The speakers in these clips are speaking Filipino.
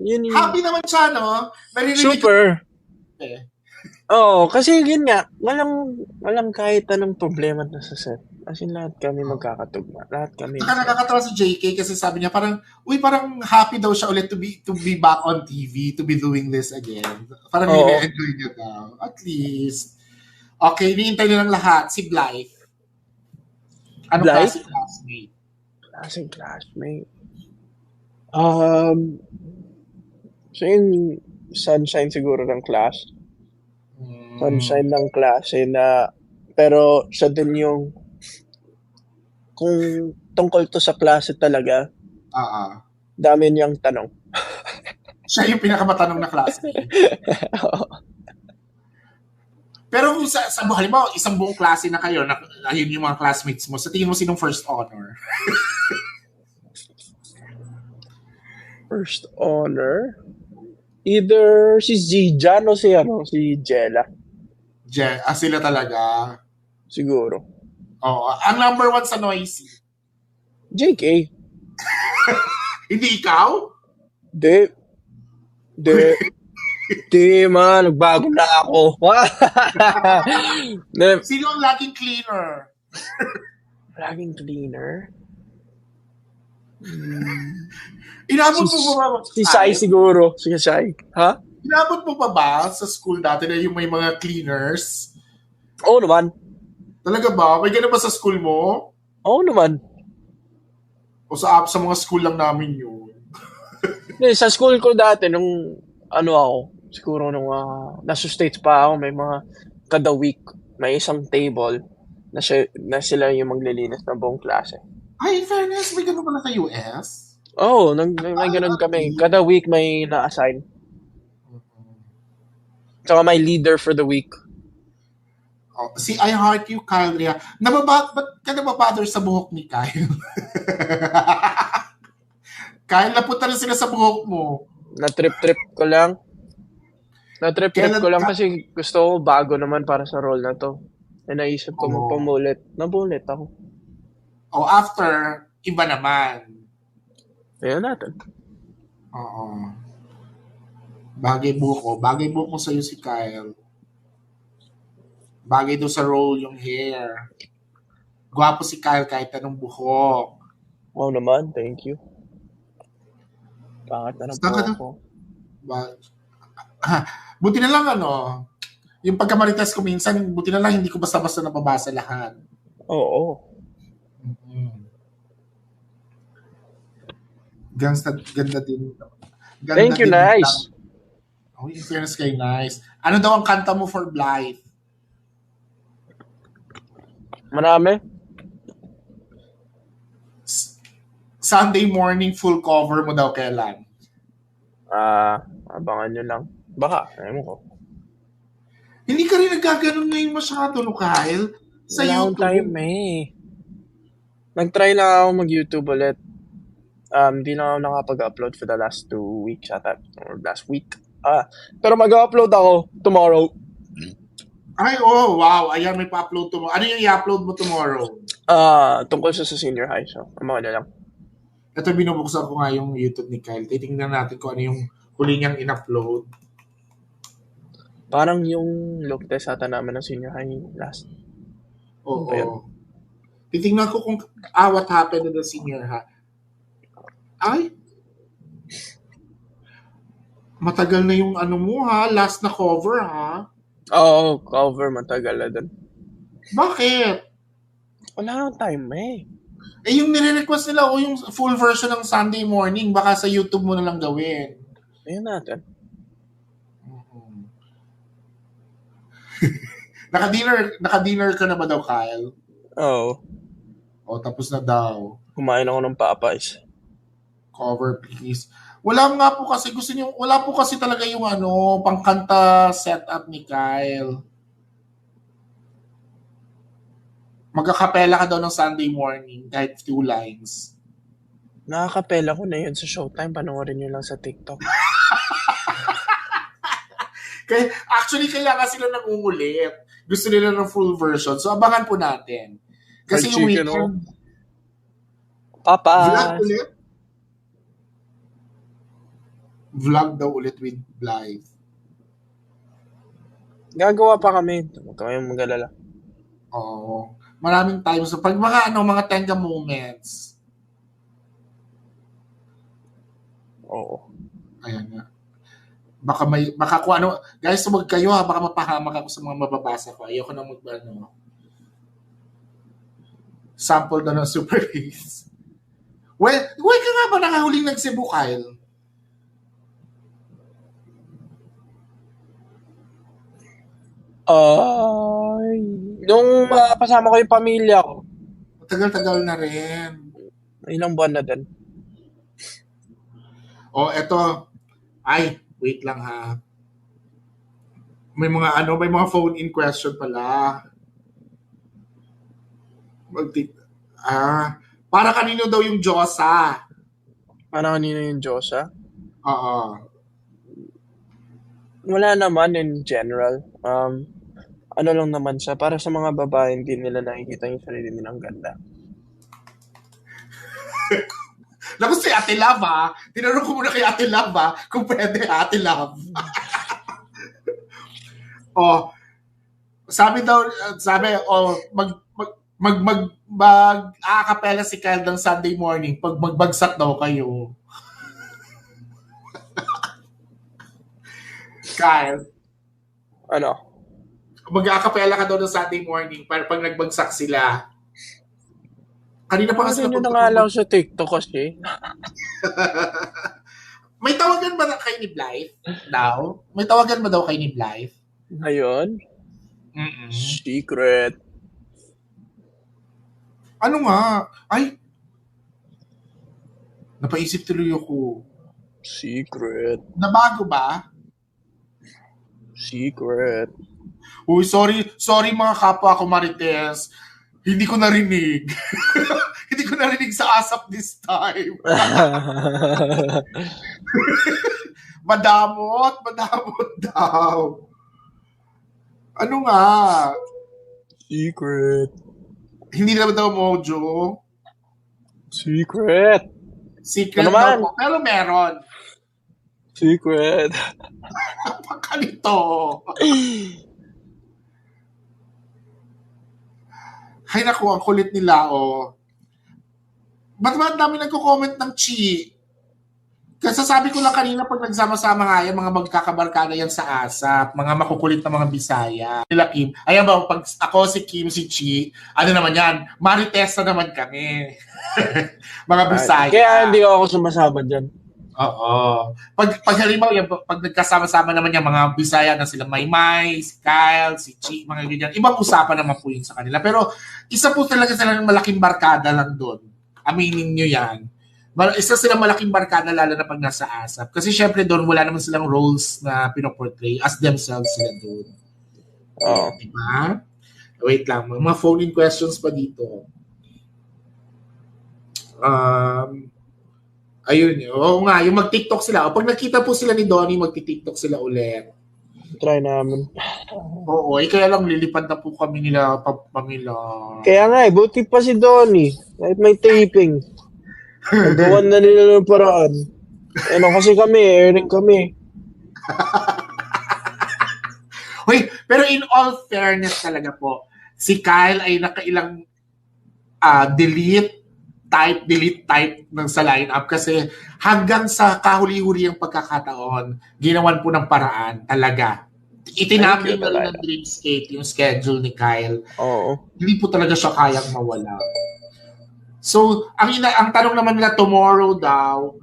Yun yung Happy naman siya, no? Naririnig ko super. eh. Oo, kasi yun nga, walang kahit anong problema na sa set. As in, lahat kami Oh. magkakatugma. Lahat kami Saka masaya. nakakatawa si JK kasi sabi niya parang happy daw siya ulit to be back on TV, to be doing this again. Parang Oo. ini-enjoy niya daw. At least. Okay, hinihintay nilang lahat. Si Blythe. Anong Blythe? klase classmate? Klaseng classmate. Um, so yung sunshine siguro ng class. Hmm. Sunshine ng klase na, pero siya din yung, kung tungkol to sa klase talaga, Ah. dami niyang tanong. Siya yung pinakamatanong na classmate. Pero kung halimbawa, isang buong klase na kayo, ayun yung mga classmates mo, sa tingin mo sinong first honor? First honor? Either si Zijan o si Jella. Sila talaga. Siguro. Oo. Ang number one sa Noisy. JK. Hindi ikaw? Di. Nagbago na ako. Sino ang laging cleaner? Laging cleaner? Inabot mo ba Si Sai siguro. Si Sai. Ha? Inabot mo pa ba sa school dati na yung may mga cleaners? Oo naman. Talaga ba? May ganun ba sa school mo? Oo naman. O sa mga school lang namin yun? Sa school ko dati, nung ako, siguro nung nasa States pa ako, may mga kada week, may isang table na sila yung maglilinis ng buong klase. Ay, in fairness, may ganun pala sa US? Oo, may ganun kami. Kada week may na-assign. Tsaka may leader for the week. Oh, si I Heart You, Kyle Ria. Ba't ka nababother sa buhok ni Kyle? Kyle, napunta rin sila sa buhok mo. Na-trip ko lang. Na-trip ko lang kasi gusto ko bago naman para sa role na to. E naisip ko magpamulit. Nabulit ako. After, iba naman. Ayan natin. Oo. Bagay buko sa'yo si Kyle. Bagay doon sa role yung hair. Gwapo si Kyle kahit anong buhok. Oo naman, thank you. Pangat na ng buhok ko. Buti na lang yung pagkamarites ko minsan, buti na lang hindi ko basta-basta nababasa lahat. Oo. Ganda din. Ganda thank you, din nice. In fairness kay Nice. Ano daw ang kanta mo for Blythe? Marami. Sunday morning full cover mo daw kailan? Abangan nyo lang. Baka, ayaw ko. Hindi ka rin nagkaganon ngayon masyado, no, Kyle? Sa Wala YouTube. Time Nag-try lang ako mag-YouTube ulit. Di na ako nakapag-upload for the last 2 weeks ata. Or last week. Pero mag-upload ako tomorrow. Ay, wow. Ayan, may pa-upload tomorrow. Ano yung i-upload mo tomorrow? Tungkol sa senior high. So, amahan na lang. Ito, binubuksan ko nga yung YouTube ni Kyle. Titingnan natin kung ano yung huli niyang in-upload. Parang yung look test ata namin ng senior high last. Oo. Titingnan ko kung what happened to the senior high. Ay! Matagal na yung mo last na cover Oo, cover matagal na dun. Bakit? Wala nang time yung nire-request nila yung full version ng Sunday morning, baka sa YouTube mo na lang gawin. Ayun natin. Naka-dinner ka na ba daw, Kyle? Oo. Tapos na daw. Kumain ako ng Popeyes. Cover, please. Wala po kasi talaga yung pangkanta setup ni Kyle. Magkakapela ka daw ng Sunday morning kahit 2 lines. Nakakapela ko na yun sa Showtime. Panoorin nyo lang sa TikTok. Kaya nga sila nangungulit. Gusto nila ng full version. So, abangan po natin. Kasi yung weekend... Papa! Vlog ulit? Vlog daw ulit with Blythe. Gagawa pa kami. Huwag kayong mag-alala. Oo. Maraming times. So, pag mga tenga moments. Oo. Ayan nga. Baka kung ano, guys, huwag kayo ha, baka mapahamak ako sa mga mababasa ko. Ayoko na sample na ng Super Ace. Well, ka nga ba nakahuling nag-Cebu, Kyle? Nung kasama ko yung pamilya ko. Tagal-tagal na rin. Ilang buwan na din. Eto. Ay, wait lang ha. May mga phone-in question pala. Para kanino daw yung Diyosa? Para kanino yung Diyosa? Oo. Wala naman in general. Ano lang naman siya, para sa mga babae, hindi nila nakikita yung sarili nilang ganda. Naku si Ate Love ha. Tinanong ko muna kay Ate Love ha. Kung pwede Ate Love. mag-a-capella si Kyle ng Sunday morning pag magbagsak daw kayo. Kyle. Ano? Mag-a-capella ka daw ng Sunday morning para pag nagbagsak sila. Kanina pa kasi yun na nga lang sa TikTok kasi. May tawagan ba kay ni Blythe daw? May tawagan ba daw kay ni Blythe? Ngayon? Secret. Ano nga? Ay! Napaisip tuloy ako. Secret. Nabago ba? Secret. Uy, sorry mga kapwa ko Marites. Hindi ko narinig. Hindi ko narinig sa ASAP this time. Madamot daw. Ano nga? Secret. Hindi naman daw Mojo. Secret Ano daw po. Pero meron. Secret. Pakalito. Hay naku, ang kulit nila, Ba't dami nagko-comment ng chi? Kasi sabi ko lang kanina pag nagsama-sama nga yan, mga magkakabarkada yan sa ASAP, mga makukulit na mga Bisaya. Nila Kim. Ayan ba, pag ako si Kim, si Chi, ano naman yan, Marites na naman kami. Mga Bisaya. Kaya hindi ako sumasama dyan. Oo. Pag halimbawa yan, pag nagkasama-sama naman yan, mga Bisaya na sila Maymay, si Kyle, si Chi, mga ganyan. Ibang usapan naman po yun sa kanila. Pero isa po talaga sila ng malaking barkada lang doon. Aminin nyo yan. Isa silang malaking barkada lalo na pag nasa ASAP. Kasi syempre doon wala naman silang roles na pinoportray as themselves sila doon. Diba? Wait lang. Mga phone-in questions pa dito. Ayun yun. Oo nga, yung mag-TikTok sila. Pag nakita po sila ni Donnie, mag-TikTok sila ulit. Try namin. Oo, kaya lang lilipad na po kami nila pamila. Kaya nga buti pa si Donnie. Kahit may taping. Nagawan na nila ng paraan. Kasi kami, earning kami. Hoy, pero in all fairness talaga po, si Kyle ay nakailang delete type sa lineup kasi hanggang sa kahuli-huli ang pagkakataon, ginawan po ng paraan talaga. Itinapin na rin ng Dreamscape yung schedule ni Kyle. Oo. Hindi po talaga siya kayang mawala. So, ang tanong naman nila tomorrow daw,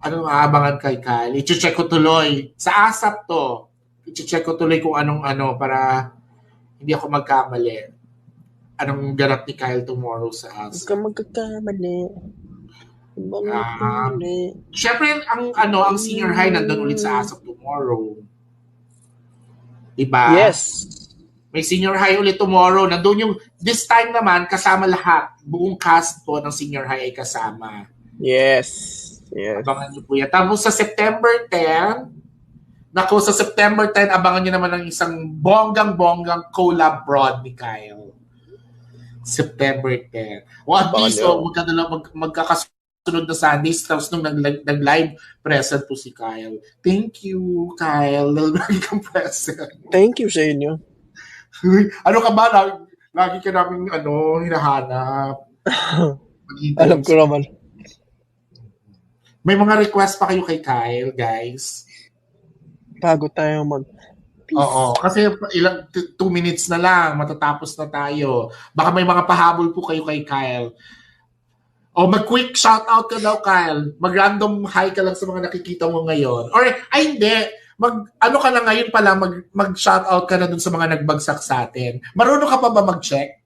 anong aabangan kay Kyle? I-check ko tuloy. Sa ASAP to. I-check ko tuloy kung anong para hindi ako magkamali. Anong ganap ni Kyle tomorrow sa ASAP? Huwag ka magkakamali. Siyempre, ang senior high nandun ulit sa ASAP tomorrow. Diba? Yes. May senior high ulit tomorrow. Nandun yung, this time naman, kasama lahat. Buong cast po ng senior high ay kasama. Yes. Abangan niyo po yan. Tapos sa September 10, sa September 10, abangan niyo naman ng isang bonggang collab broad ni Kyle. September 10. At least, huwag ka na lang magkakasundo sunod na Sundays, tapos nung nag-live, present po si Kyle. Thank you, Kyle. Lagi kang present. Thank you sa inyo. Ano ka ba? Lagi ka namin hinahanap. Alam ko naman. May mga request pa kayo kay Kyle, guys. Bago tayo Oo, kasi ilang 2 minutes na lang, matatapos na tayo. Baka may mga pahabol po kayo kay Kyle. O mag-quick shoutout ka daw, Kyle. Mag-random hi ka lang sa mga nakikita mo ngayon. Or, hindi. Ka na ngayon pala, mag-shoutout ka na dun sa mga nagbagsak sa atin. Marunong ka pa ba mag-check?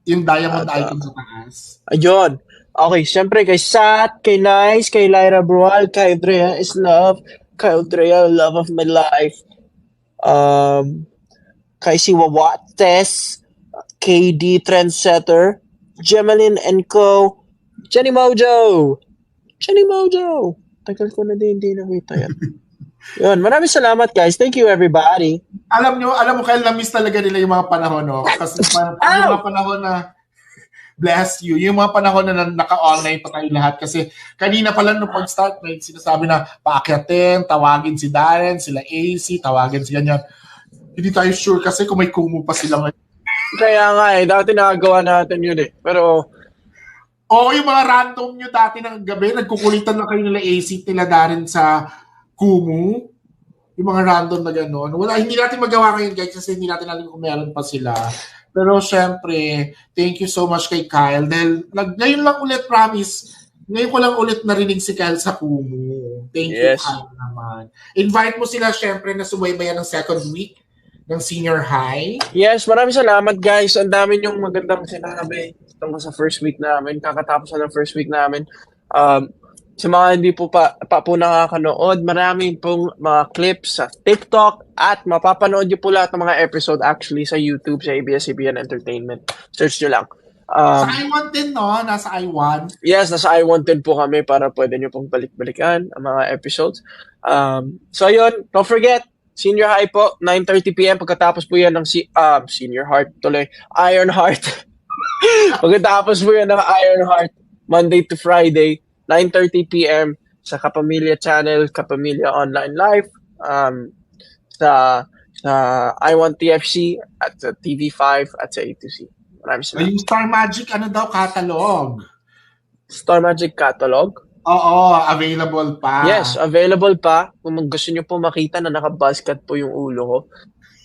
Yung diamond icon sa taas. Ayun. Okay, syempre kay Sat, kay Nice, kay Lyra Brual, kay Drea is love, kay Drea, love of my life. Kay si Wawates, KD Trendsetter, Gemelin and Co, Jenny Mojo. Tagal ko na hindi nakita yan. Yun, maraming salamat guys. Thank you everybody. Alam mo, Kyle, na-miss talaga nila yung mga panahon, no? Kasi yung mga panahon na bless you. Yung mga panahon na naka-online pa kayo lahat. Kasi kanina pa lang nung pag-start, may sinasabi na paakyatin, tawagin si Darren, sila AC, tawagin si ganyan. Hindi tayo sure kasi kung may kumu pa sila ngayon. Kaya nga dati nakagawa natin yun Pero yung mga random nyo dati ng gabi, nagkukulitan na kayo nila AC, nila Darren sa kumu. Yung mga random na gano'n. Hindi natin magawa ngayon guys kasi hindi natin alam kung meron pa sila. Pero syempre, thank you so much kay Kyle. Dahil ngayon lang ulit, promise, ngayon ko lang ulit narinig si Kyle sa Kumu. Thank you, Kyle naman. Invite mo sila syempre na subaybayan ng second week ng senior high. Yes, maraming salamat guys. Ang dami yung magandang sinabi tungkol sa first week namin. Kakatapos na ng first week namin. Sa mga hindi po pa nakakanood, maraming pong mga clips sa TikTok at mapapanood nyo po lahat ng mga episode actually sa YouTube, sa ABS-CBN Entertainment. Search nyo lang. Sa I1 din, no? Nasa I1. Yes, nasa I1 din po kami para pwede nyo pong balik-balikan ang mga episodes. So yun, don't forget, Senior High po, 9:30 p.m. Pagkatapos po yan ng Senior Heart tuloy, Iron Heart. Pagkatapos po yan ng Iron Heart, Monday to Friday, 9:30 p.m. sa Kapamilya Channel, Kapamilya Online Live, sa I1 TFC at sa TV5 at sa A2C. Maraming salamat. Yung Star Magic, catalog? Star Magic catalog? Oo, available pa. Yes, available pa. Kung gusto nyo po makita na naka-buzzcut po yung ulo ko,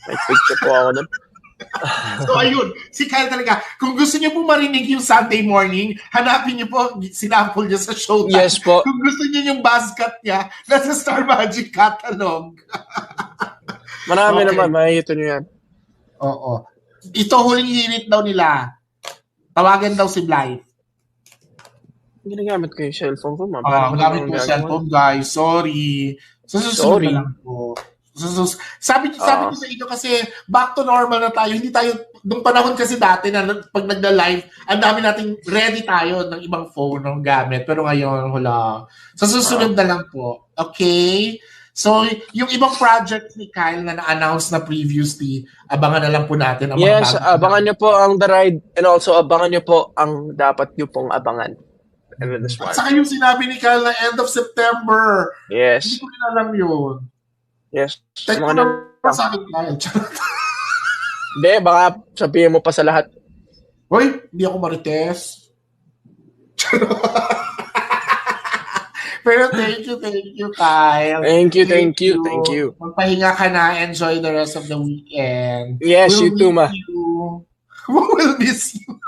may picture po ako nun. So ayun, si Kyle talaga. Kung gusto niyo po marinig yung Sunday morning, hanapin niyo po, sinample niya sa Showtime. Yes po. Kung gusto niyo yung buzzcut niya, nasa Star Magic catalog. Marami naman, makikita niyo yan. Oo. Ito huling hirit daw nila. Tawagan daw si Blythe. Ginagamit ko yung cellphone ko, ma'am. Gamit mo cellphone, guys. Sorry. So, susunod na lang po. Sabi ko sa inyo kasi back to normal na tayo. Hindi tayo, nung panahon kasi dati na pag nagda-live, ang dami nating ready tayo ng ibang phone ng gamit. Pero ngayon, wala. Sa susunod na lang po. Okay? So, yung ibang project ni Kyle na na-announce na previously, abangan na lang po natin. Yes, abangan nyo po ang The Ride and also abangan nyo po ang dapat nyo pong abangan. At saka yung sinabi ni Kyle na end of September. Yes. Hindi ko rin alam yun. Yes. Check mo na sa akin, Kyle. Hindi, baka sabihin mo pa sa lahat. Hoy, hindi ako marites. Pero thank you, Kyle. Thank you. Magpahinga ka na. Enjoy the rest of the weekend. Yes, you too, ma. We'll miss you.